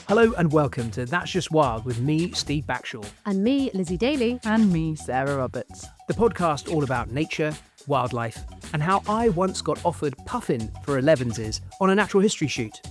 Hello and welcome to That's Just Wild with me, Steve Backshaw. And me, Lizzie Daly. And me, Sarah Roberts. The podcast all about nature, wildlife, and how I once got offered puffin for 11s on a natural history shoot,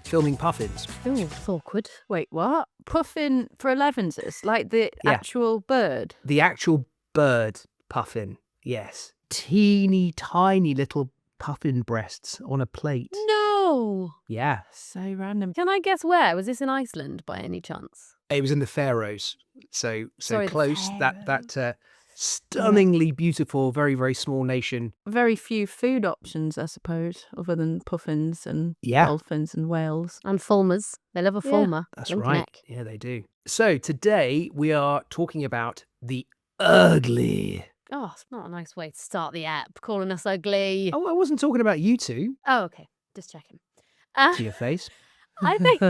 filming puffins. Oh, it's awkward. Wait, what? Puffin for 11s? Like the actual bird? The actual bird puffin, yes. Teeny tiny little puffin breasts on a plate. No! Yeah. So random. Can I guess where? Was this in Iceland by any chance? It was in the Faroes, so Sorry, the close. That stunningly beautiful, very, very small nation. Very few food options, I suppose, other than puffins and Yeah. dolphins and whales. And fulmars. They love a Yeah, fulmar. That's Long right. neck. Yeah, they do. So today we are talking about the ugly. Oh, it's not a nice way to start the app, calling us ugly. Oh, I wasn't talking about you two Oh, okay. Just checking. to your face. I think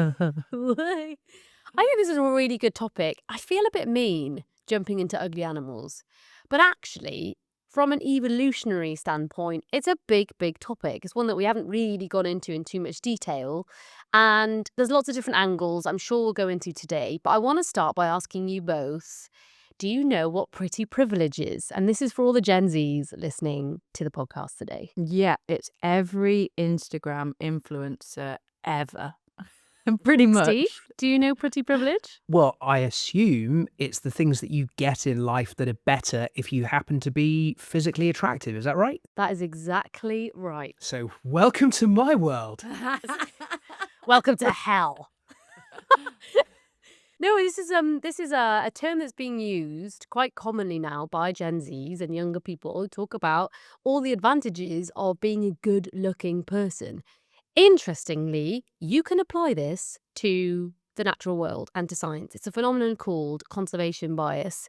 this is a really good topic. I feel a bit mean jumping into ugly animals, but actually, from an evolutionary standpoint, it's a big, big topic. It's one that we haven't really gone into in too much detail, and there's lots of different angles I'm sure we'll go into today, but I want to start by asking you both, do you know what pretty privilege is? And this is for all the Gen Zs listening to the podcast today. Yeah, it's every Instagram influencer ever. Pretty much. Steve, do you know pretty privilege? Well, I assume it's the things that you get in life that are better if you happen to be physically attractive. Is that right? That is exactly right. So welcome to my world. Welcome to hell. No, this is a term that's being used quite commonly now by Gen Zs and younger people who talk about all the advantages of being a good-looking person. Interestingly, you can apply this to the natural world and to science. It's a phenomenon called conservation bias.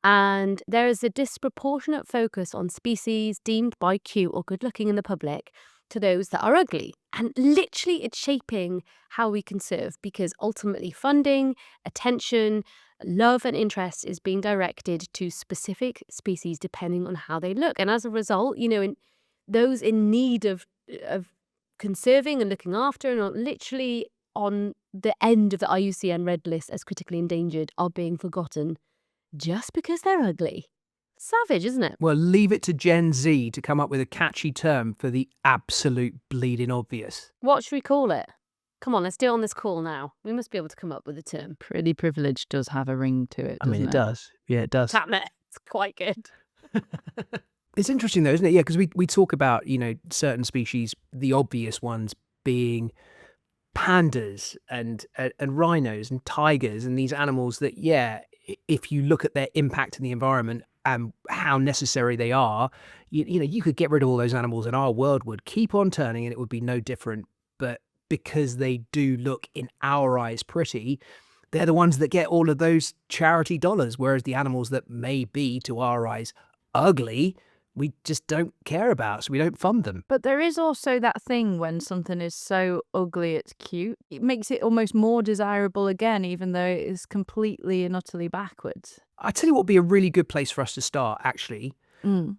And there is a disproportionate focus on species deemed by cute or good-looking in the public to those that are ugly. And literally it's shaping how we conserve because ultimately funding, attention, love and interest is being directed to specific species depending on how they look. And as a result, in those in need of conserving and looking after and are literally on the end of the IUCN Red List as critically endangered are being forgotten just because they're ugly. Savage, isn't it? Well, leave it to Gen Z to come up with a catchy term for the absolute bleeding obvious. What should we call it? Come on, let's do it on this call now. We must be able to come up with a term. Pretty privilege does have a ring to it, I mean, doesn't it does. Yeah, it does. Damn it. It's quite good. It's interesting though, isn't it? Yeah, because we talk about, certain species, the obvious ones being pandas and rhinos and tigers and these animals that, if you look at their impact in the environment and how necessary they are, you could get rid of all those animals and our world would keep on turning and it would be no different. But because they do look in our eyes pretty, they're the ones that get all of those charity dollars, whereas the animals that may be to our eyes ugly, we just don't care about, so we don't fund them. But there is also that thing when something is so ugly it's cute. It makes it almost more desirable again, even though it is completely and utterly backwards. I tell you what would be a really good place for us to start, actually,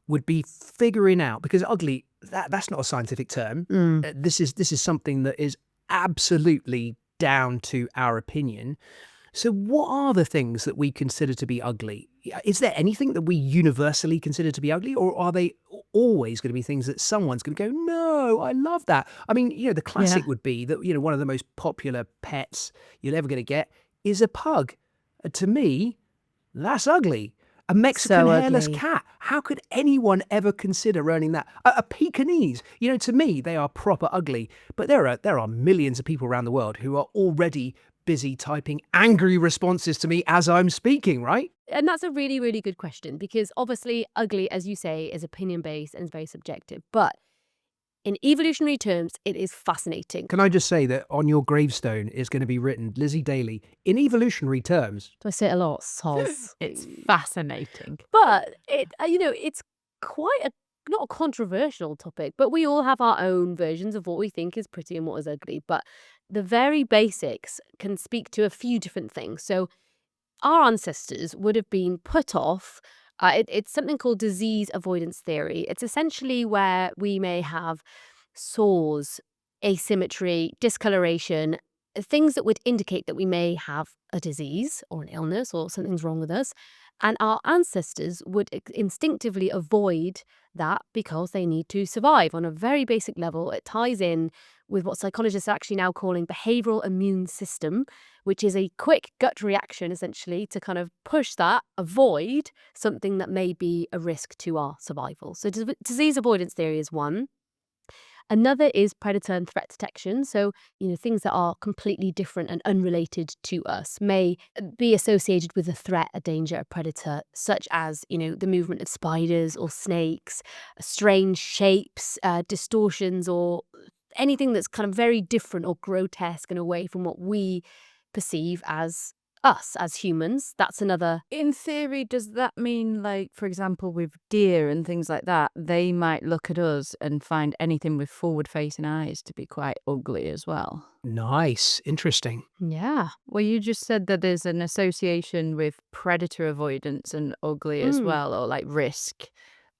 would be figuring out, because ugly, that's not a scientific term. This is something that is absolutely down to our opinion. So what are the things that we consider to be ugly? Is there anything that we universally consider to be ugly, or are they always going to be things that someone's going to go, no, I love that? I mean, the classic would be that, one of the most popular pets you're ever going to get is a pug. To me, that's ugly. A Mexican hairless cat. How could anyone ever consider owning that? A Pekingese. To me, they are proper ugly. But there are millions of people around the world who are already busy typing angry responses to me as I'm speaking, right? And that's a really, really good question because obviously ugly, as you say, is opinion-based and is very subjective. But in evolutionary terms, it is fascinating. Can I just say that on your gravestone is going to be written Lizzie Daly in evolutionary terms? Do I say it a lot? Soz. It's fascinating. But it's quite not a controversial topic, but we all have our own versions of what we think is pretty and what is ugly. But the very basics can speak to a few different things. So our ancestors would have been put off. It's something called disease avoidance theory. It's essentially where we may have sores, asymmetry, discoloration, things that would indicate that we may have a disease or an illness or something's wrong with us. And our ancestors would instinctively avoid that because they need to survive on a very basic level. It ties in with what psychologists are actually now calling behavioral immune system, which is a quick gut reaction essentially to kind of push that, avoid something that may be a risk to our survival. So disease avoidance theory is one. Another is predator and threat detection. So, things that are completely different and unrelated to us may be associated with a threat, a danger, a predator, such as, the movement of spiders or snakes, strange shapes, distortions, or anything that's kind of very different or grotesque and away from what we perceive as us as humans. That's another. In theory, does that mean, like, for example, with deer and things like that, they might look at us and find anything with forward-facing eyes to be quite ugly as well? Nice. Interesting. Yeah. Well, you just said that there's an association with predator avoidance and ugly as well, or like risk.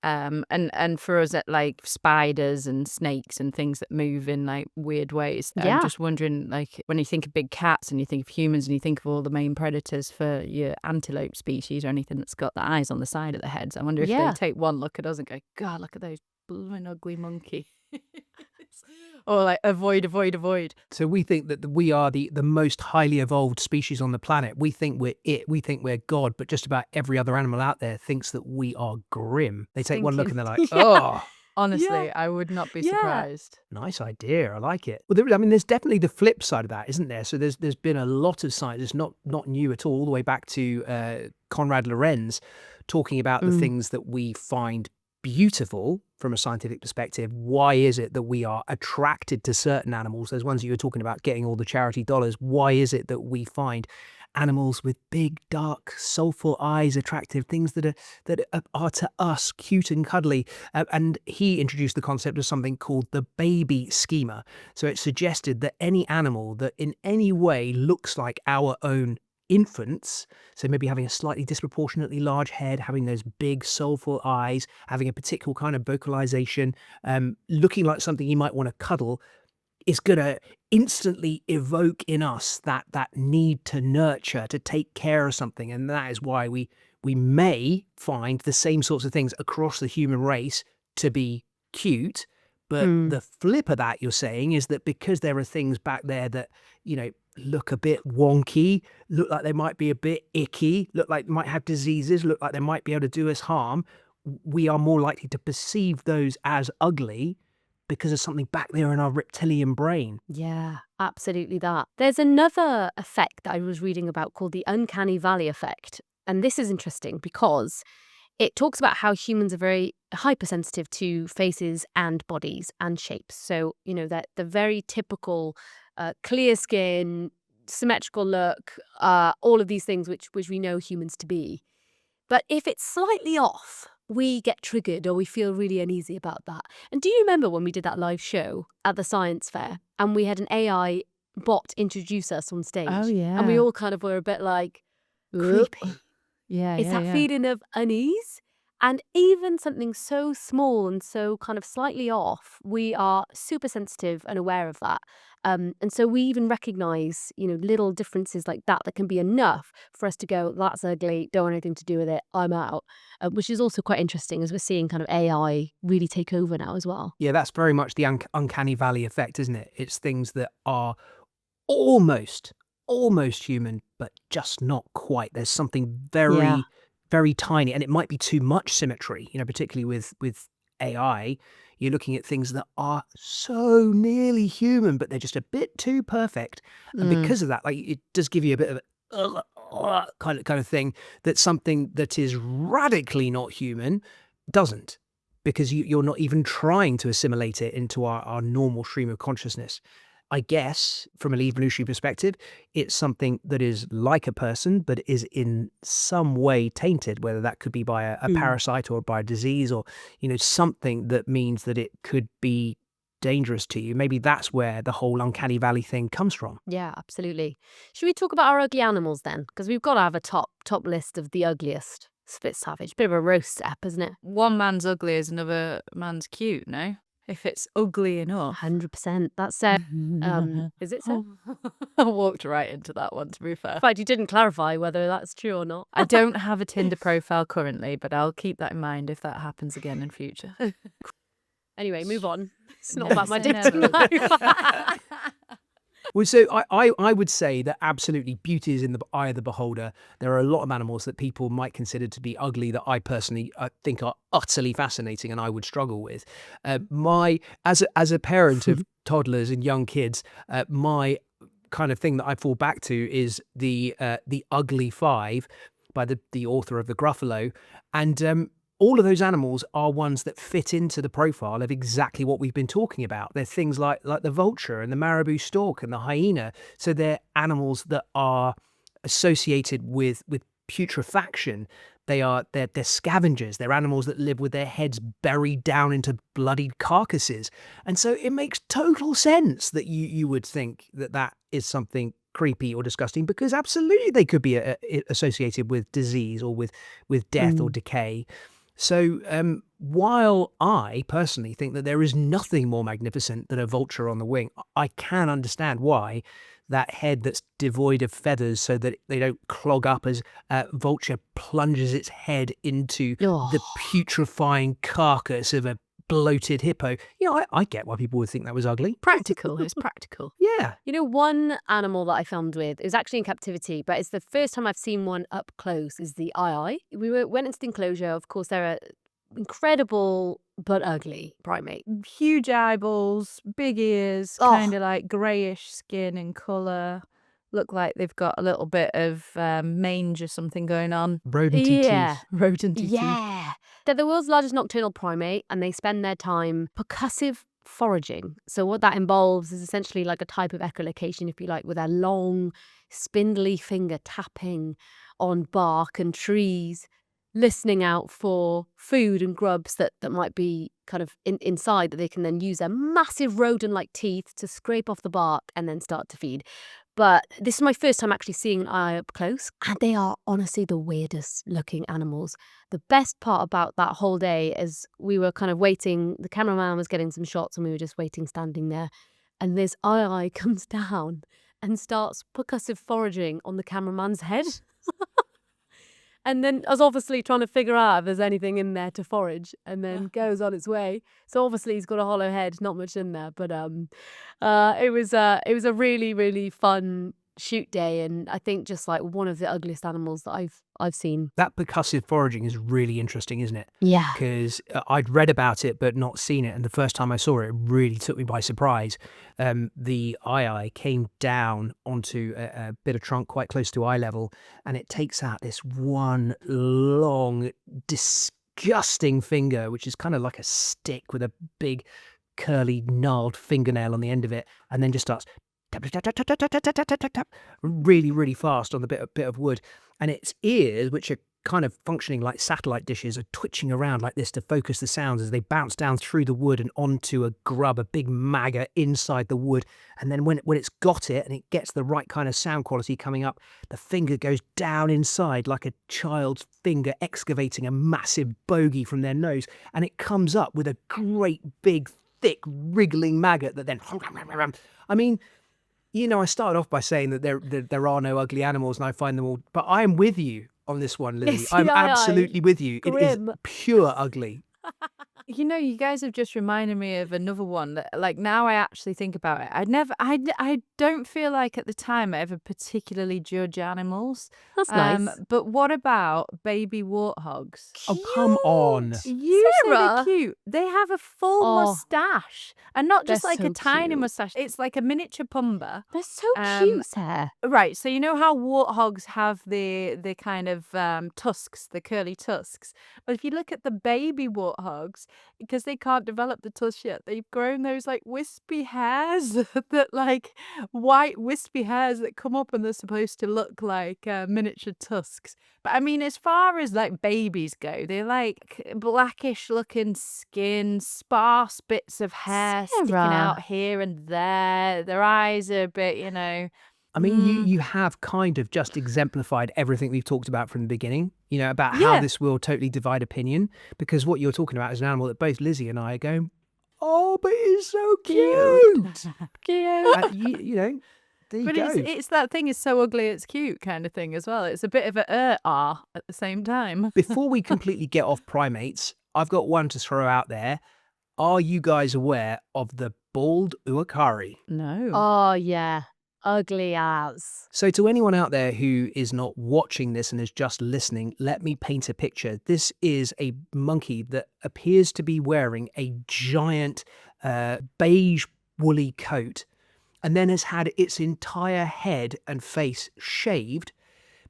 And for us, at like spiders and snakes and things that move in like weird ways. I'm Yeah. just wondering, like, when you think of big cats and you think of humans and you think of all the main predators for your antelope species or anything that's got the eyes on the side of the heads, I wonder if Yeah. they take one look at us and go, God, look at those blooming ugly monkey. Or like avoid. So we think that we are the most highly evolved species on the planet. We think we're it. We think we're God, but just about every other animal out there thinks that we are grim. They take one look and they're like, oh, Honestly, Yeah. I would not be Yeah. surprised. nice idea. I like it. Well, there's definitely the flip side of that, isn't there? So there's been a lot of science. It's not new at all the way back to Konrad Lorenz talking about the things that we find beautiful from a scientific perspective. Why is it that we are attracted to certain animals? Those ones you were talking about getting all the charity dollars. Why is it that we find animals with big, dark, soulful eyes attractive, things that are to us cute and cuddly? And he introduced the concept of something called the baby schema. So it suggested that any animal that in any way looks like our own infants, so maybe having a slightly disproportionately large head, having those big soulful eyes, having a particular kind of vocalization, looking like something you might want to cuddle, is going to instantly evoke in us that need to nurture, to take care of something. And that is why we may find the same sorts of things across the human race to be cute. But the flip of that, you're saying, is that because there are things back there that, look a bit wonky, look like they might be a bit icky, look like they might have diseases, look like they might be able to do us harm, we are more likely to perceive those as ugly because of something back there in our reptilian brain. Yeah, absolutely that. There's another effect that I was reading about called the uncanny valley effect. And this is interesting because it talks about how humans are very hypersensitive to faces and bodies and shapes. So, that the very typical clear skin, symmetrical look, all of these things which we know humans to be. But if it's slightly off, we get triggered or we feel really uneasy about that. And do you remember when we did that live show at the science fair and we had an AI bot introduce us on stage? Oh, yeah. And we all kind of were a bit like, Ugh. creepy. Yeah, It's that feeling of unease. And even something so small and so kind of slightly off, we are super sensitive and aware of that. And so we even recognize, little differences like that can be enough for us to go, that's ugly, don't want anything to do with it, I'm out. Which is also quite interesting as we're seeing kind of AI really take over now as well. Yeah, that's very much the uncanny valley effect, isn't it? It's things that are almost human, but just not quite. There's something very, very tiny, and it might be too much symmetry, particularly with AI. You're looking at things that are so nearly human, but they're just a bit too perfect. And because of that, like, it does give you a bit of a kind of thing, that something that is radically not human doesn't, because you're not even trying to assimilate it into our normal stream of consciousness. I guess from an evolutionary perspective, it's something that is like a person, but is in some way tainted, whether that could be by a parasite or by a disease, or, something that means that it could be dangerous to you. Maybe that's where the whole uncanny valley thing comes from. Yeah, absolutely. Should we talk about our ugly animals then? Because we've got to have a top list of the ugliest. It's a bit savage. Bit of a roast app, isn't it? One man's ugly is another man's cute, no? if it's ugly enough. 100%. That's is it so? I walked right into that one, to be fair. In fact, you didn't clarify whether that's true or not. I don't have a Tinder profile currently, but I'll keep that in mind if that happens again in future. Anyway, move on. It's not Never about my say dating never. life. Well, so I would say that absolutely beauty is in the eye of the beholder. There are a lot of animals that people might consider to be ugly that I personally think are utterly fascinating and I would struggle with. As a parent of toddlers and young kids, my kind of thing that I fall back to is the Ugly Five by the author of the Gruffalo, and all of those animals are ones that fit into the profile of exactly what we've been talking about. They're things like the vulture and the marabou stork and the hyena. So they're animals that are associated with putrefaction. They're scavengers. They're animals that live with their heads buried down into bloodied carcasses. And so it makes total sense that you would think that is something creepy or disgusting, because absolutely they could be associated with disease or with death or decay. So while I personally think that there is nothing more magnificent than a vulture on the wing, I can understand why that head that's devoid of feathers so that they don't clog up as vulture plunges its head into the putrefying carcass of a bloated hippo. You know, I get why people would think that was ugly. Practical. It's practical. Yeah. You know, one animal that I filmed with, it was actually in captivity, but it's the first time I've seen one up close, is the eye. We went into the enclosure. Of course, they're an incredible but ugly primate. Huge eyeballs, big ears, Oh. kind of like greyish skin and colour. Look like they've got a little bit of mange or something going on. Rodenty Yeah. teeth. Rodenty teeth. Yeah. They're the world's largest nocturnal primate, and they spend their time percussive foraging. So what that involves is essentially like a type of echolocation, if you like, with a long, spindly finger tapping on bark and trees, listening out for food and grubs that might be kind of inside, that they can then use their massive rodent-like teeth to scrape off the bark and then start to feed. But this is my first time actually seeing an eye up close, and they are honestly the weirdest looking animals. The best part about that whole day is we were kind of waiting, the cameraman was getting some shots and we were just waiting, standing there, and this eye comes down and starts percussive foraging on the cameraman's head. And then I was obviously trying to figure out if there's anything in there to forage, and then goes on its way. So obviously he's got a hollow head, not much in there. But it was a really, really fun shoot day, and I think just like one of the ugliest animals that I've seen. That percussive foraging is really interesting, isn't it? Yeah. Because I'd read about it but not seen it, and the first time I saw it, it really took me by surprise. The eye came down onto a bit of trunk quite close to eye level, and it takes out this one long, disgusting finger, which is kind of like a stick with a big, curly, gnarled fingernail on the end of it, and then just starts tap, tap, tap, tap, tap, tap, tap, tap, tap, tap, really, really fast on the bit of wood. And its ears, which are kind of functioning like satellite dishes, are twitching around like this to focus the sounds as they bounce down through the wood and onto a grub, a big maggot inside the wood. And then when it's got it and it gets the right kind of sound quality coming up, the finger goes down inside like a child's finger excavating a massive bogey from their nose, and it comes up with a great big thick wriggling maggot that then, I mean, you know, I started off by saying that there are no ugly animals and I find them all, but I am with you on this one, Lizzie. Yes, I'm yeah, absolutely with you. It is Grim. pure ugly. You know, you guys have just reminded me of another one that, like, now I actually think about it. I don't feel like at the time I ever particularly judge animals. That's nice. But what about baby warthogs? Oh, come on. You say they're Sarah. cute. They have a full Oh. mustache, and not just They're like a so tiny cute. mustache. It's like a miniature pumba. They're so Um, cute, Sarah. Right, so you know how warthogs have the kind of tusks, the curly tusks. But if you look at the baby warthogs, because they can't develop the tusks yet, they've grown those like wispy hairs that like white wispy hairs that come up, and they're supposed to look like miniature tusks. But I mean, as far as like babies go, they're like blackish looking skin, sparse bits of hair sticking Sarah. out here and there. Their eyes are a bit, you know. I mean, you have kind of just exemplified everything we've talked about from the beginning, you know, about how Yeah. this will totally divide opinion, because what you're talking about is an animal that both Lizzie and I are going, oh, but it's so cute. Cute. You know, there you But go. it's that thing is so ugly it's cute kind of thing as well. It's a bit of a at the same time. Before we completely get off primates, I've got one to throw out there. Are you guys aware of the bald uakari? No. Oh, yeah. Ugly as. So to anyone out there who is not watching this and is just listening, let me paint a picture. This is a monkey that appears to be wearing a giant beige woolly coat and then has had its entire head and face shaved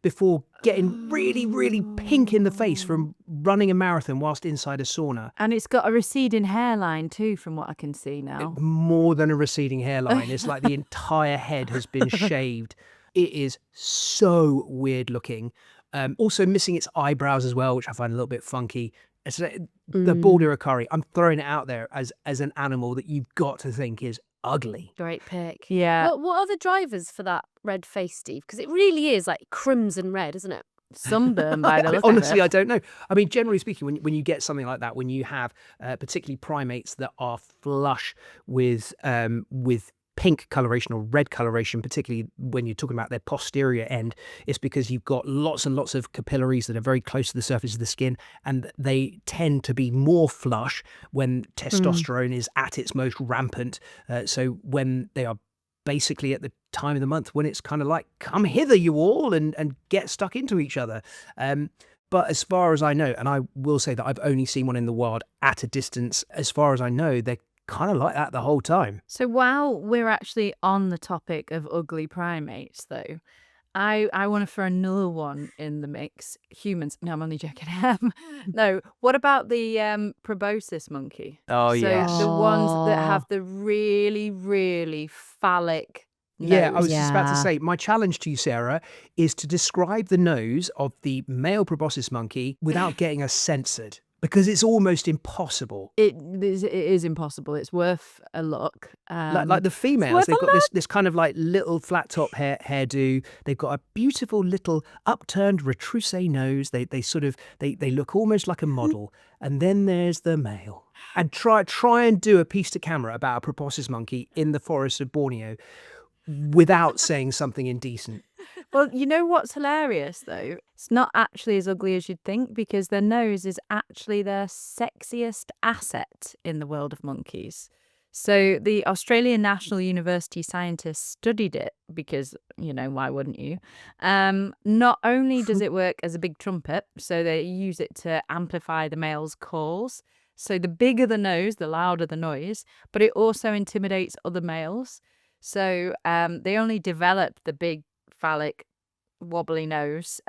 before getting really, really pink in the face from running a marathon whilst inside a sauna. And it's got a receding hairline too, from what I can see now. More than a receding hairline. It's like the entire head has been shaved. It is so weird looking. Also missing its eyebrows as well, which I find a little bit funky. It's, the bald uakari, I'm throwing it out there as an animal that you've got to think is ugly. Great pick. Yeah. What are the drivers for that red face, Steve? Because it really is like crimson red, isn't it? Sunburn by the look Honestly, of I don't know. I mean, generally speaking, when you get something like that, when you have particularly primates that are flush with pink coloration or red coloration, particularly when you're talking about their posterior end, it's because you've got lots and lots of capillaries that are very close to the surface of the skin, and they tend to be more flush when testosterone is at its most rampant. So when they are basically at the time of the month when it's kind of like, come hither you all, and get stuck into each other. But as far as I know, and I will say that I've only seen one in the wild at a distance, as far as I know, they're kind of like that the whole time. So while we're actually on the topic of ugly primates, though, I want to throw another one in the mix. Humans. No, I'm only joking. No, what about the Prabosis monkey? Oh, So yes. the ones that have the really, really phallic nose. Yeah, I was just about to Yeah. say, my challenge to you, Sarah, is to describe the nose of the male proboscis monkey without getting us censored, because it's almost impossible. It is impossible. It's worth a look. Like the females, worth they've a got this kind of like little flat top hairdo. They've got a beautiful little upturned retroussé nose. They sort of they look almost like a model. And then there's the male. And try and do a piece to camera about a proboscis monkey in the forests of Borneo without saying something indecent. Well, you know what's hilarious, though? It's not actually as ugly as you'd think, because their nose is actually their sexiest asset in the world of monkeys. So the Australian National University scientists studied it because, why wouldn't you? Not only does it work as a big trumpet, so they use it to amplify the male's calls. So the bigger the nose, the louder the noise, but it also intimidates other males. So they only develop the big phallic wobbly nose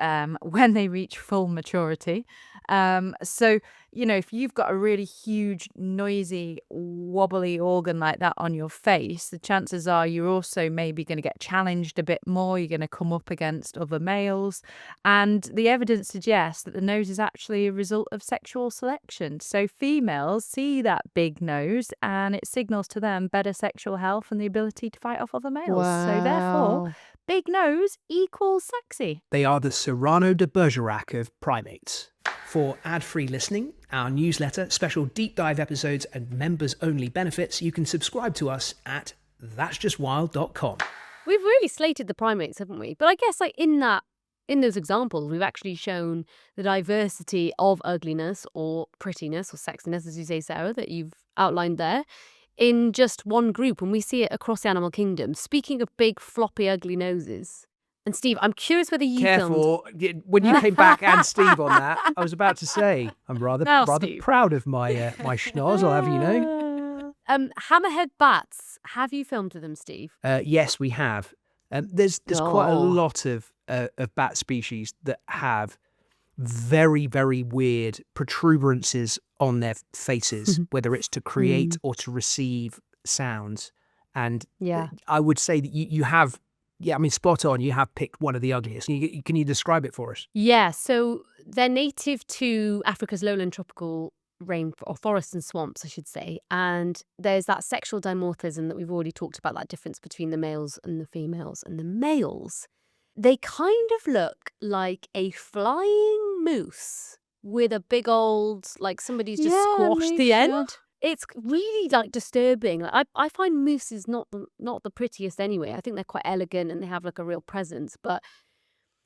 when they reach full maturity. So, if you've got a really huge, noisy, wobbly organ like that on your face, the chances are you're also maybe going to get challenged a bit more. You're going to come up against other males. And the evidence suggests that the nose is actually a result of sexual selection. So females see that big nose and it signals to them better sexual health and the ability to fight off other males. So therefore, big nose equals sexy. They are the Cyrano de Bergerac of primates. For ad-free listening, our newsletter, special deep dive episodes, and members-only benefits, you can subscribe to us at that'sjustwild.com. We've really slated the primates, haven't we? But I guess in those examples, we've actually shown the diversity of ugliness or prettiness or sexiness, as you say, Sarah, that you've outlined there, in just one group, and we see it across the animal kingdom. Speaking of big, floppy, ugly noses. And Steve, I'm curious whether you filmed... Careful, when you came back and Steve on that, I was about to say, I'm rather Steve. proud of my my schnoz, I'll have you know. Hammerhead bats, have you filmed with them, Steve? Yes, we have. There's quite a lot of bat species that have very, very weird protuberances on their faces, whether it's to create or to receive sounds. And I would say that you have, spot on, you have picked one of the ugliest. Can you describe it for us? Yeah, so they're native to Africa's lowland tropical rain or forests and swamps, I should say. And there's that sexual dimorphism that we've already talked about, that difference between the males and the females. And the males, they kind of look like a flying moose with a big old, like somebody's just squashed the end. it's really like disturbing. Like, I find mooses not the prettiest anyway. I think they're quite elegant and they have like a real presence, but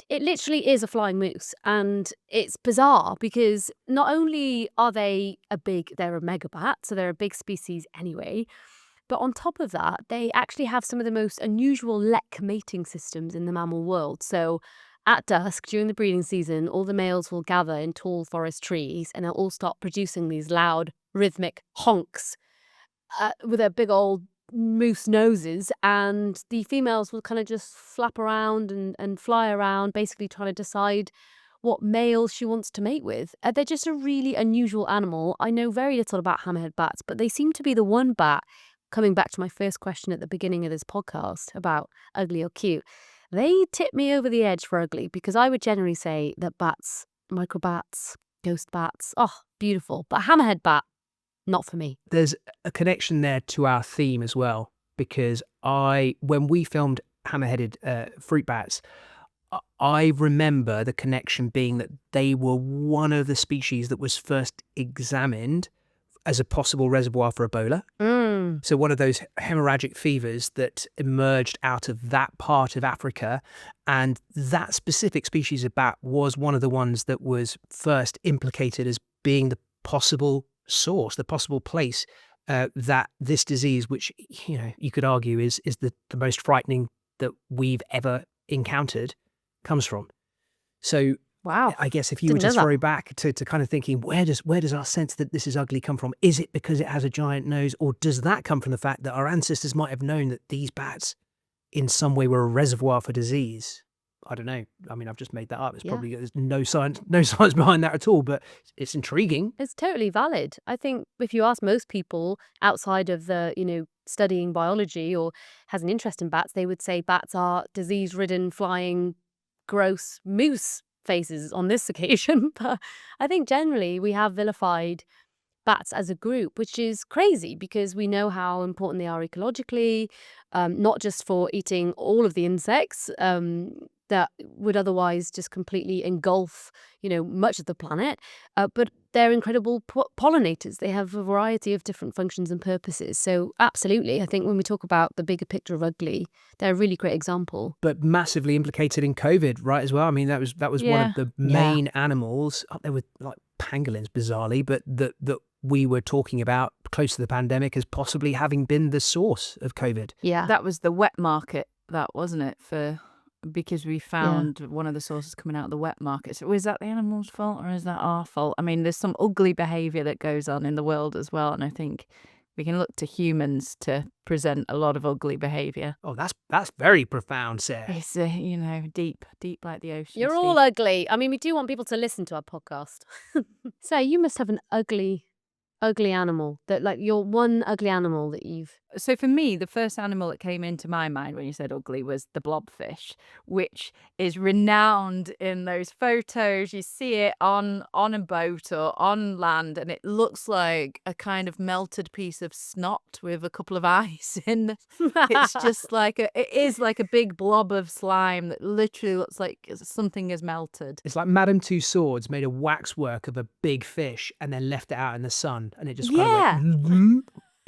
it literally is a flying moose, and it's bizarre because not only are they're a megabat, so they're a big species anyway, but on top of that, they actually have some of the most unusual lek mating systems in the mammal world. So at dusk, during the breeding season, all the males will gather in tall forest trees and they'll all start producing these loud, rhythmic honks with their big old moose noses, and the females will kind of just flap around and fly around, basically trying to decide what male she wants to mate with. They're just a really unusual animal. I know very little about hammerhead bats, but they seem to be the one bat, coming back to my first question at the beginning of this podcast about ugly or cute, they tip me over the edge for ugly, because I would generally say that bats, microbats, ghost bats, oh, beautiful. But hammerhead bat, not for me. There's a connection there to our theme as well, because when we filmed hammer-headed fruit bats, I remember the connection being that they were one of the species that was first examined as a possible reservoir for Ebola. So one of those hemorrhagic fevers that emerged out of that part of Africa, and that specific species of bat was one of the ones that was first implicated as being the possible source, the possible place that this disease, which you could argue is the most frightening that we've ever encountered, comes from. So wow, I guess if you were to throw back to kind of thinking, where does our sense that this is ugly come from? Is it because it has a giant nose, or does that come from the fact that our ancestors might have known that these bats in some way were a reservoir for disease? I don't know. I mean, I've just made that up. There's no science behind that at all, but it's intriguing. It's totally valid. I think if you ask most people outside of the, studying biology or has an interest in bats, they would say bats are disease-ridden, flying, gross moose faces on this occasion. But I think generally we have vilified bats as a group, which is crazy because we know how important they are ecologically, not just for eating all of the insects that would otherwise just completely engulf, much of the planet, but they're incredible pollinators. They have a variety of different functions and purposes. So absolutely, I think when we talk about the bigger picture of ugly, they're a really great example. But massively implicated in COVID, right, as well. I mean, that was one of the main animals up there with like pangolins, bizarrely, but that we were talking about close to the pandemic as possibly having been the source of COVID. Yeah. That was the wet market, that wasn't it? Because we found one of the sources coming out of the wet market. So is that the animal's fault or is that our fault? I mean, there's some ugly behaviour that goes on in the world as well, and I think we can look to humans to present a lot of ugly behaviour. Oh, that's very profound, Sarah. It's deep like the ocean. You're all ugly. I mean, we do want people to listen to our podcast. So you must have an ugly animal that, like, your one ugly animal that you've... So for me, the first animal that came into my mind when you said ugly was the blobfish, which is renowned in those photos. You see it on a boat or on land, and it looks like a kind of melted piece of snot with a couple of eyes in. It's just it is like a big blob of slime that literally looks like something is melted. It's like Madame Tussauds made a waxwork of a big fish and then left it out in the sun, and it just kind of went...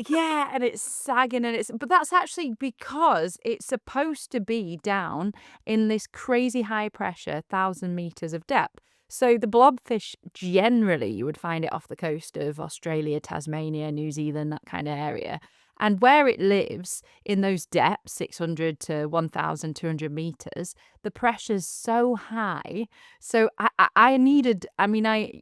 Yeah, and it's sagging, but that's actually because it's supposed to be down in this crazy high pressure, 1,000 meters of depth. So the blobfish, generally, you would find it off the coast of Australia, Tasmania, New Zealand, that kind of area. And where it lives in those depths, 600 to 1,200 meters, the pressure's so high. So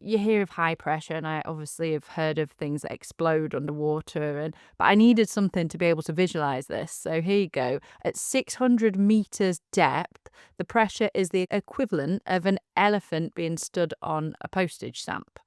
you hear of high pressure, and I obviously have heard of things that explode underwater, but I needed something to be able to visualize this. So here you go. At 600 meters depth, the pressure is the equivalent of an elephant being stood on a postage stamp.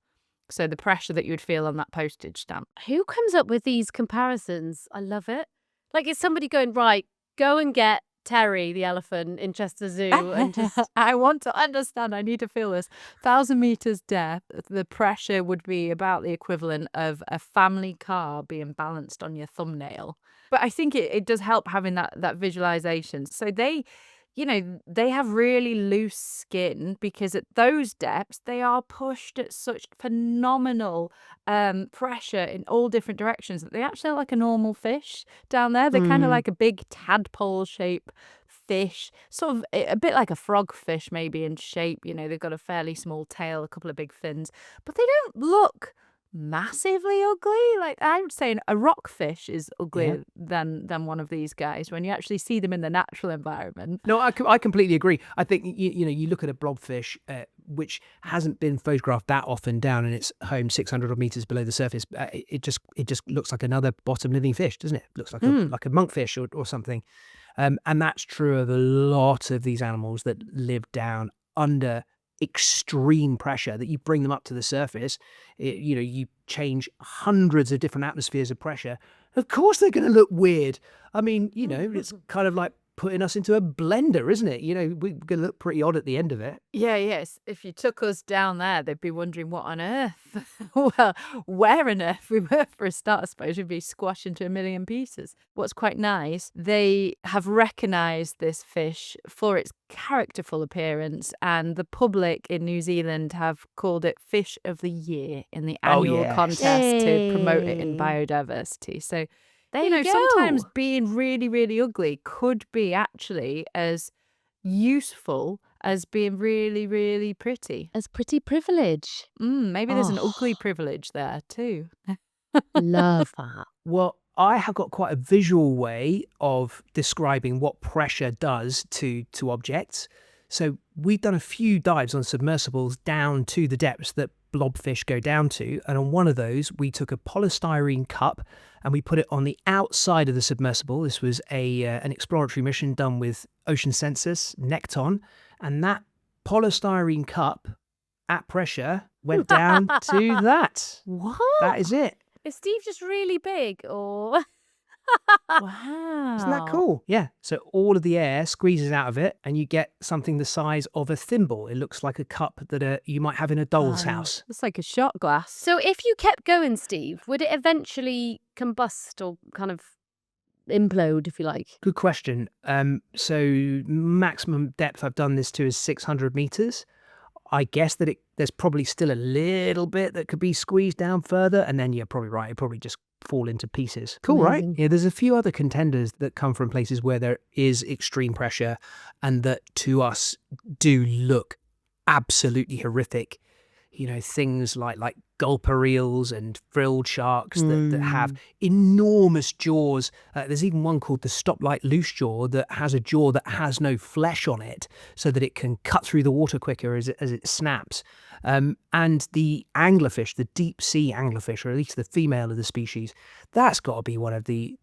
So the pressure that you would feel on that postage stamp. Who comes up with these comparisons? I love it. Like, it's somebody going, right, go and get Terry the elephant in Chester Zoo and just... I want to understand. I need to feel this. 1,000 meters depth, the pressure would be about the equivalent of a family car being balanced on your thumbnail. But I think it does help having that visualization. So they they have really loose skin because at those depths, they are pushed at such phenomenal pressure in all different directions that they actually are like a normal fish down there. They're kind of like a big tadpole shape fish, sort of a bit like a frogfish maybe in shape. They've got a fairly small tail, a couple of big fins, but they don't look massively ugly. Like I would say a rockfish is uglier than one of these guys when you actually see them in the natural environment. No, I completely agree. I think you look at a blobfish, which hasn't been photographed that often down in its home 600 odd meters below the surface. It just looks like another bottom living fish, doesn't it? It looks like a monkfish or something. And that's true of a lot of these animals that live down under extreme pressure, that you bring them up to the surface. You change hundreds of different atmospheres of pressure. Of course they're going to look weird. I mean, it's kind of like putting us into a blender, isn't it? We're going to look pretty odd at the end of it. Yeah, yes. If you took us down there, they'd be wondering what on earth. Well, where on earth we were for a start, I suppose. We'd be squashed into a million pieces. What's quite nice, they have recognised this fish for its characterful appearance, and the public in New Zealand have called it Fish of the Year in the annual contest to promote it in biodiversity. So there you go. Sometimes being really, really ugly could be actually as useful as being really, really pretty. As pretty privilege. Maybe there's an ugly privilege there too. Love that. Well, I have got quite a visual way of describing what pressure does to objects. So we've done a few dives on submersibles down to the depths that blobfish go down to, and on one of those we took a polystyrene cup and we put it on the outside of the submersible. This was an exploratory mission done with Ocean Census Nekton, and that polystyrene cup at pressure went down to that. What? That is it. Is Steve just really big, or? Wow. Isn't that cool? Yeah. So all of the air squeezes out of it and you get something the size of a thimble. It looks like a cup that you might have in a doll's house. It's like a shot glass. So if you kept going, Steve, would it eventually combust or kind of implode, if you like? Good question. So maximum depth I've done this to is 600 meters. I guess that there's probably still a little bit that could be squeezed down further, and then you're probably right. It probably just fall into pieces. Cool, Amazing. Right? Yeah, there's a few other contenders that come from places where there is extreme pressure and that to us do look absolutely horrific. Things like gulper eels and frilled sharks that have enormous jaws. There's even one called the stoplight loose jaw that has a jaw that has no flesh on it so that it can cut through the water quicker as it snaps. And the anglerfish, the deep sea anglerfish, or at least the female of the species, that's got to be one of the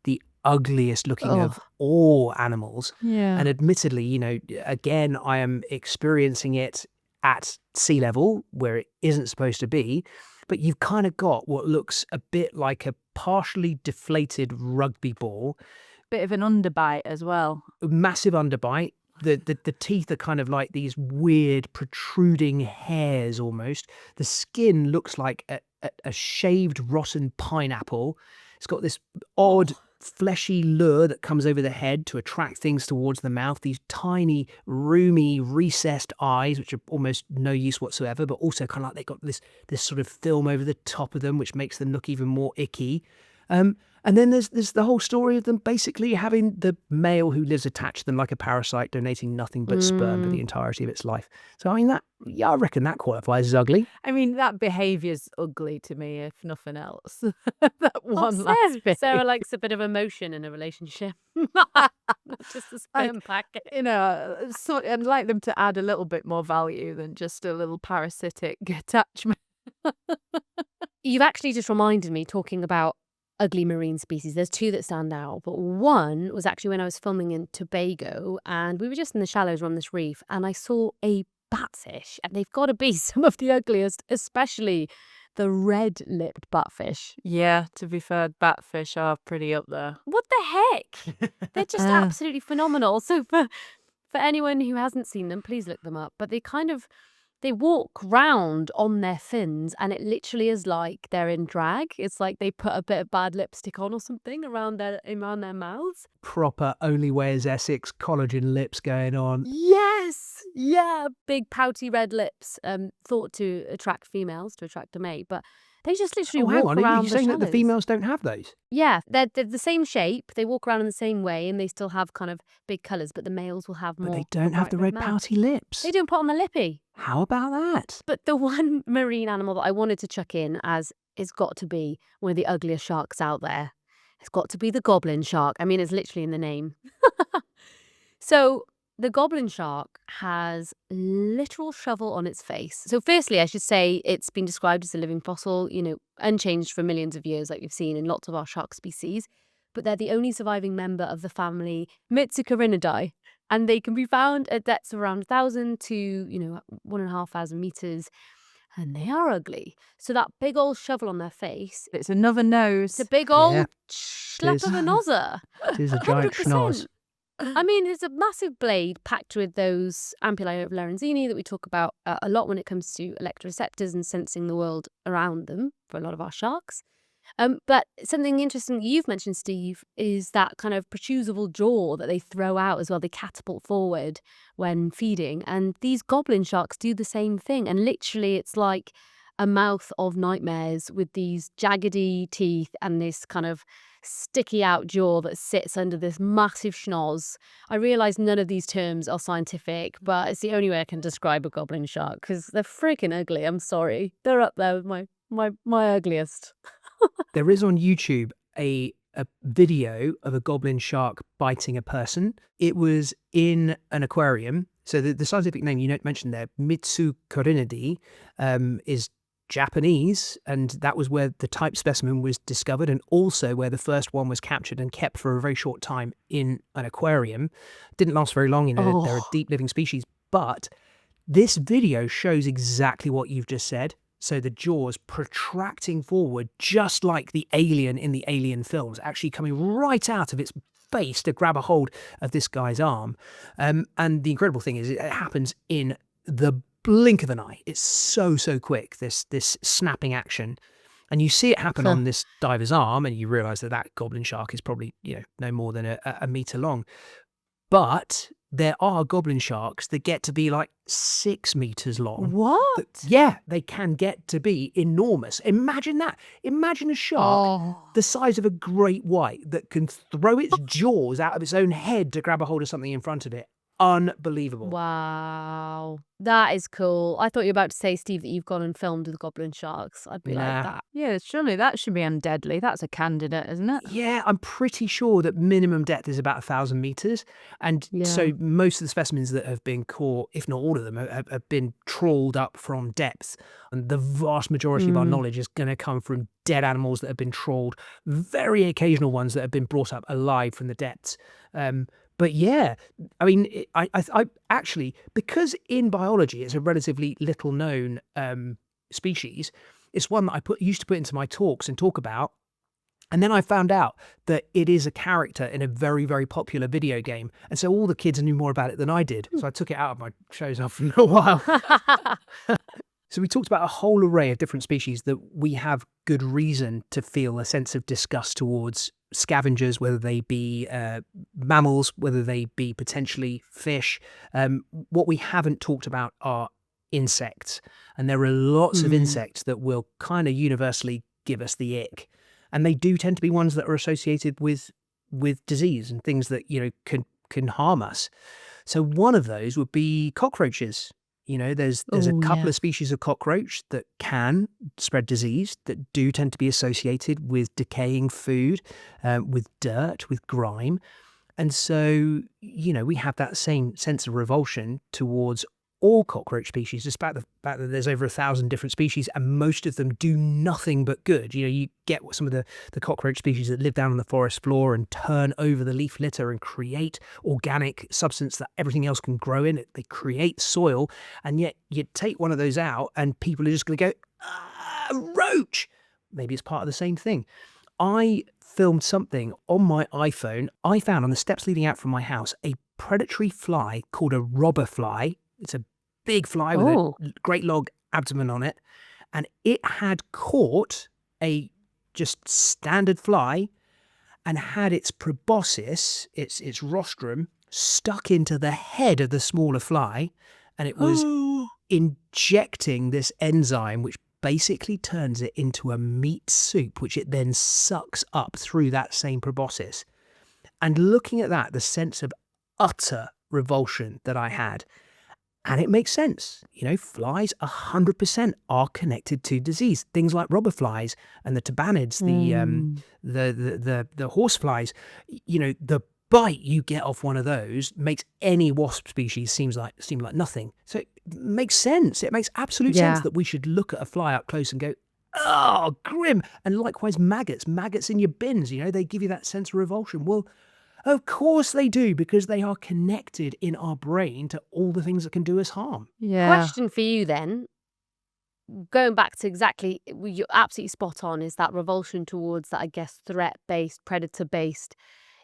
ugliest looking of all animals. Yeah. And admittedly, again, I am experiencing it at sea level where it isn't supposed to be, but you've kind of got what looks a bit like a partially deflated rugby ball. Bit of an underbite as well. Massive underbite. The teeth are kind of like these weird protruding hairs almost. The skin looks like a shaved rotten pineapple. It's got this odd fleshy lure that comes over the head to attract things towards the mouth. These tiny, roomy, recessed eyes, which are almost no use whatsoever, but also kind of like they've got this sort of film over the top of them, which makes them look even more icky. And then there's the whole story of them basically having the male who lives attached to them like a parasite, donating nothing but sperm for the entirety of its life. So, I mean, I reckon that qualifies as ugly. I mean, that behaviour's ugly to me, if nothing else. That one last bit. Sarah likes a bit of emotion in a relationship. Not just a sperm packet. So I'd like them to add a little bit more value than just a little parasitic attachment. You've actually just reminded me, talking about ugly marine species, there's two that stand out, but one was actually when I was filming in Tobago and we were just in the shallows around this reef and I saw a batfish, and they've got to be some of the ugliest, especially the red-lipped batfish. Yeah, to be fair, batfish are pretty up there. What the heck? They're just absolutely phenomenal. So for anyone who hasn't seen them, please look them up. But they kind of they walk round on their fins, and it literally is like they're in drag. It's like they put a bit of bad lipstick on or something around their mouths. Proper only wears Essex collagen lips going on. Yes, yeah, big pouty red lips, thought to attract females, to attract a mate, but they just literally Oh, hang walk on. Are around you the saying that the shallows. females don't have those? Yeah, they're the same shape. They walk around in the same way, and they still have kind of big colours. But the males will have But more. they don't have bright the red mouth. pouty lips. They don't put on the lippy. How about that? But the one marine animal that I wanted to chuck in as it's got to be one of the ugliest sharks out there. It's got to be the goblin shark. I mean, it's literally in the name. So the goblin shark has a literal shovel on its face. So firstly, I should say it's been described as a living fossil, unchanged for millions of years, like we've seen in lots of our shark species. But they're the only surviving member of the family Mitsucarinidae. And they can be found at depths of around 1,000 to, 1,500 meters. And they are ugly. So that big old shovel on their face, It's another nose. it's a big old Yeah, schlep is. of a nozzer. It is a giant 100%. schnoz. I mean, it's a massive blade packed with those ampullae of Lorenzini that we talk about a lot when it comes to electroreceptors and sensing the world around them for a lot of our sharks. But something interesting you've mentioned, Steve, is that kind of protrusible jaw that they throw out as well. They catapult forward when feeding. And these goblin sharks do the same thing. And literally, it's like a mouth of nightmares with these jaggedy teeth and this kind of sticky out jaw that sits under this massive schnoz. I realise none of these terms are scientific, but it's the only way I can describe a goblin shark because they're freaking ugly. I'm sorry. They're up there with my ugliest. There is on YouTube a video of a goblin shark biting a person. It was in an aquarium. So the scientific name you mentioned there, Mitsucarinidae, is Japanese, and that was where the type specimen was discovered, and also where the first one was captured and kept for a very short time in an aquarium. Didn't last very long. They're a deep living species, but this video shows exactly what you've just said. So the jaws protracting forward, just like the alien in the Alien films, actually coming right out of its face to grab a hold of this guy's arm. And the incredible thing is it happens in the blink of an eye. It's so quick, this snapping action. And you see it happen on this diver's arm, and you realise that goblin shark is probably, no more than a metre long. But there are goblin sharks that get to be like 6 meters long. What? They can get to be enormous. Imagine that. Imagine a shark the size of a great white that can throw its jaws out of its own head to grab a hold of something in front of it. Unbelievable. Wow. That is cool. I thought you were about to say, Steve, that you've gone and filmed with goblin sharks. I'd be like that. Yeah, surely that should be undeadly. That's a candidate, isn't it? Yeah, I'm pretty sure that minimum depth is about 1,000 meters. And so most of the specimens that have been caught, if not all of them, have been trawled up from depth. And the vast majority of our knowledge is going to come from dead animals that have been trawled, very occasional ones that have been brought up alive from the depths. But yeah, I mean, I actually, because in biology it's a relatively little known species, it's one that I used to put into my talks and talk about. And then I found out that it is a character in a very, very popular video game. And so all the kids knew more about it than I did. So I took it out of my shows after a while. So we talked about a whole array of different species that we have good reason to feel a sense of disgust towards. Scavengers, whether they be mammals, whether they be potentially fish. What we haven't talked about are insects. And there are lots of insects that will kind of universally give us the ick. And they do tend to be ones that are associated with disease and things that, can harm us. So one of those would be cockroaches. There's a couple of species of cockroach that can spread disease, that do tend to be associated with decaying food, with dirt, with grime. And so, we have that same sense of revulsion towards all cockroach species, despite the fact that there's over 1,000 different species and most of them do nothing but good. You get some of the cockroach species that live down on the forest floor and turn over the leaf litter and create organic substance that everything else can grow in. They create soil, and yet you take one of those out and people are just going to go, roach. Maybe it's part of the same thing. I filmed something on my iPhone. I found on the steps leading out from my house a predatory fly called a robber fly. It's a big fly with a great long abdomen on it. And it had caught a just standard fly and had its proboscis, its rostrum, stuck into the head of the smaller fly. And it was injecting this enzyme, which basically turns it into a meat soup, which it then sucks up through that same proboscis. And looking at that, the sense of utter revulsion that I had, and it makes sense. Flies 100% are connected to disease. Things like robber flies and the tabanids, the horse flies. The bite you get off one of those makes any wasp species seem like nothing. So it makes sense. It makes absolute sense that we should look at a fly up close and go, oh, grim. And likewise, maggots in your bins. They give you that sense of revulsion. Well, of course they do, because they are connected in our brain to all the things that can do us harm. Question for you then, going back to exactly, you're absolutely spot on, is that revulsion towards that, I guess, threat-based, predator-based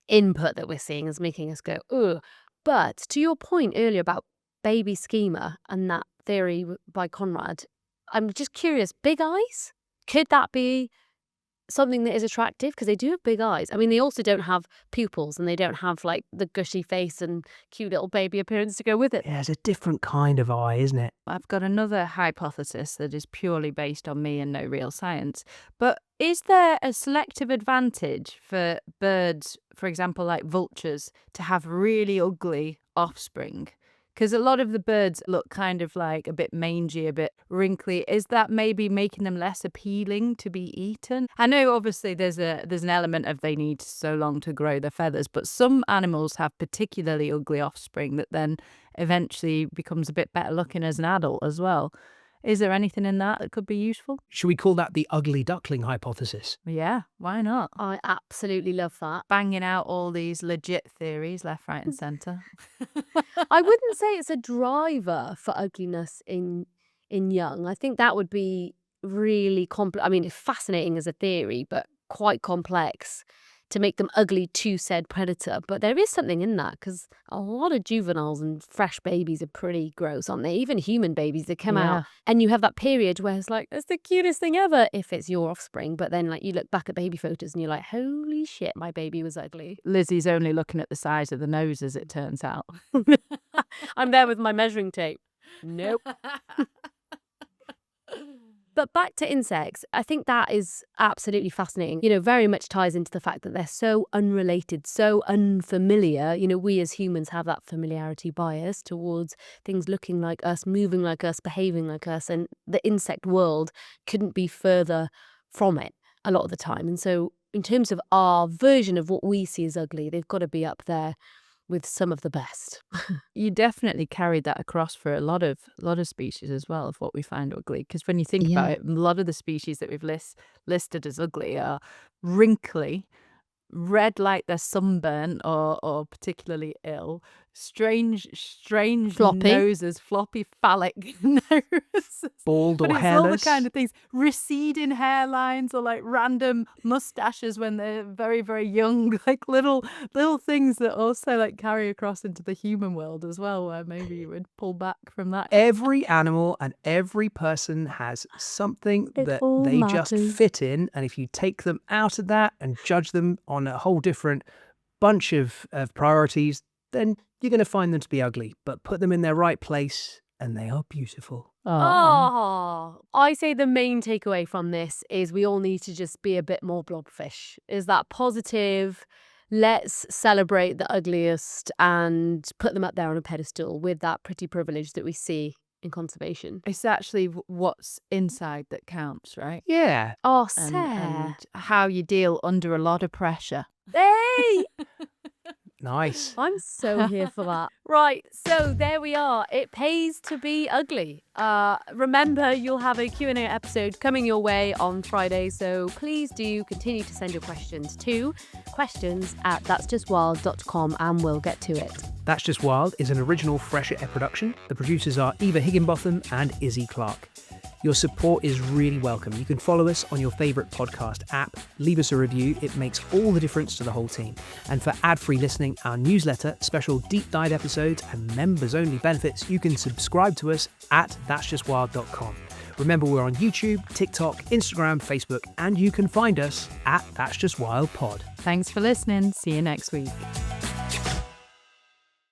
input that we're seeing is making us go, ugh. But to your point earlier about baby schema and that theory by Conrad, I'm just curious, big eyes? Could that be something that is attractive? Because they do have big eyes. I mean, they also don't have pupils and they don't have like the gushy face and cute little baby appearance to go with it. Yeah, it's a different kind of eye, isn't it? I've got another hypothesis that is purely based on me and no real science. But is there a selective advantage for birds, for example, like vultures, to have really ugly offspring? Because a lot of the birds look kind of like a bit mangy, a bit wrinkly. Is that maybe making them less appealing to be eaten? I know obviously there's an element of they need so long to grow their feathers, but some animals have particularly ugly offspring that then eventually becomes a bit better looking as an adult as well. Is there anything in that could be useful? Should we call that the ugly duckling hypothesis? Yeah, why not? I absolutely love that. Banging out all these legit theories left, right and centre. I wouldn't say it's a driver for ugliness in young. I think that would be really complex. I mean, it's fascinating as a theory, but quite complex to make them ugly to said predator. But there is something in that, because a lot of juveniles and fresh babies are pretty gross, aren't they? Even human babies that come out, and you have that period where it's like, it's the cutest thing ever if it's your offspring. But then like you look back at baby photos and you're like, holy shit, my baby was ugly. Lizzie's only looking at the size of the nose, as it turns out. I'm there with my measuring tape. Nope. But back to insects, I think that is absolutely fascinating. Very much ties into the fact that they're so unrelated, so unfamiliar. We as humans have that familiarity bias towards things looking like us, moving like us, behaving like us. And the insect world couldn't be further from it a lot of the time. And so in terms of our version of what we see as ugly, they've got to be up there with some of the best. You definitely carried that across for a lot of species as well, of what we find ugly. Because when you think about it, a lot of the species that we've listed as ugly are wrinkly, red like they're sunburnt or particularly ill, strange Floppy. noses, floppy phallic noses, Bald or but it's hairless. all the kind of things, receding hairlines or like random mustaches when they're very, very young, like little things that also like carry across into the human world as well, where maybe you would pull back from that. Every animal and every person has something that they just fit in, and if you take them out of that and judge them on a whole different bunch of priorities, then you're going to find them to be ugly. But put them in their right place and they are beautiful. Oh, I say the main takeaway from this is we all need to just be a bit more blobfish. Is that positive? Let's celebrate the ugliest and put them up there on a pedestal with that pretty privilege that we see in conservation. It's actually what's inside that counts, right? Yeah. Oh, And how you deal under a lot of pressure. Hey! Nice. I'm so here for that. Right, so there we are. It pays to be ugly. Remember, you'll have a Q&A episode coming your way on Friday, so please do continue to send your questions to questions@that'sjustwild.com and we'll get to it. That's Just Wild is an original Fresher Air production. The producers are Eva Higginbotham and Izzy Clark. Your support is really welcome. You can follow us on your favourite podcast app, leave us a review. It makes all the difference to the whole team. And for ad-free listening, our newsletter, special deep dive episodes and members-only benefits, you can subscribe to us at that'sjustwild.com. Remember, we're on YouTube, TikTok, Instagram, Facebook, and you can find us at That's Just Wild Pod. Thanks for listening. See you next week.